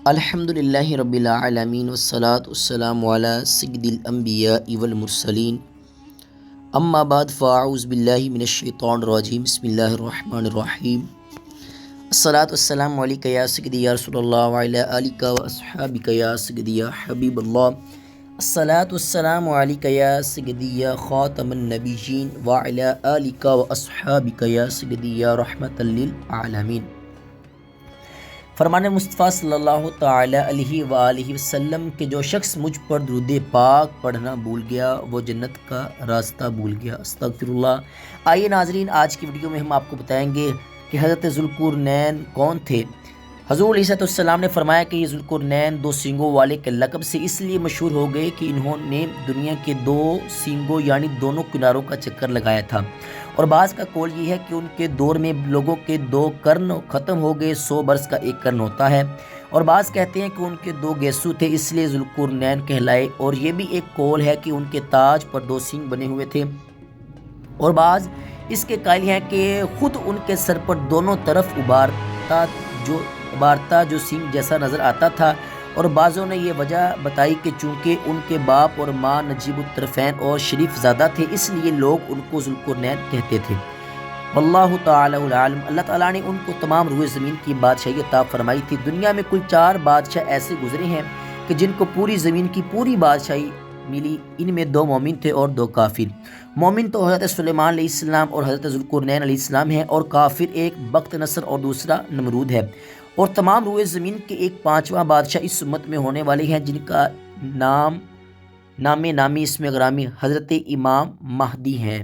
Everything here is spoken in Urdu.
الحمدللہ رب العالمین والصلاة والسلام علی سید الانبیاء والمرسلین اما بعد فاعوذ باللہ من الشیطان الرجیم بسم اللہ الرحمن الرحیم الصلاة والسلام علیکہ یا سیدی یا رسول اللہ وعلی آلکہ و اصحابکہ یا سیدی یا حبیب اللہ الصلاة والسلام علیکہ یا سیدی یا خاتم النبیین وعلی آلکہ و اصحابکہ یا سیدی یا رحمت للعالمین۔ فرمان مصطفیٰ صلی اللہ تعالی علیہ وآلہ وسلم کہ جو شخص مجھ پر درود پاک پڑھنا بھول گیا وہ جنت کا راستہ بھول گیا۔ استغفر اللہ۔ آئیے ناظرین، آج کی ویڈیو میں ہم آپ کو بتائیں گے کہ حضرت ذوالقرنین کون تھے۔ حضور علیہ السلام نے فرمایا کہ یہ ذوالقرنین دو سینگوں والے کے لقب سے اس لیے مشہور ہو گئے کہ انہوں نے دنیا کے دو سینگوں یعنی دونوں کناروں کا چکر لگایا تھا، اور بعض کا قول یہ ہے کہ ان کے دور میں لوگوں کے دو قرن ختم ہو گئے، 100 برس کا ایک قرن ہوتا ہے، اور بعض کہتے ہیں کہ ان کے دو گیسو تھے اس لیے ذوالقرنین کہلائے، اور یہ بھی ایک قول ہے کہ ان کے تاج پر دو سینگ بنے ہوئے تھے، اور بعض اس کے قائل ہیں کہ خود ان کے سر پر دونوں طرف ابھارتا جو سینگ جیسا نظر آتا تھا، اور بعضوں نے یہ وجہ بتائی کہ چونکہ ان کے باپ اور ماں نجیب الطرفین اور شریف زادہ تھے اس لیے لوگ ان کو ذوالقرنین کہتے تھے۔ واللہ تعالی العالم۔ اللہ تعالیٰ نے ان کو تمام روئے زمین کی بادشاہی عطا فرمائی تھی۔ دنیا میں کل 4 بادشاہ ایسے گزرے ہیں کہ جن کو پوری زمین کی پوری بادشاہی ملی، ان میں 2 مومن تھے اور 2 کافر۔ مومن تو حضرت سلیمان علیہ السلام اور حضرت ذوالقرنین علیہ السلام ہیں، اور کافر ایک بخت نصر اور دوسرا نمرود ہے، اور تمام روئے زمین کے ایک 5واں بادشاہ اس امت میں ہونے والے ہیں جن کا نامی اسم گرامی حضرت امام مہدی ہیں۔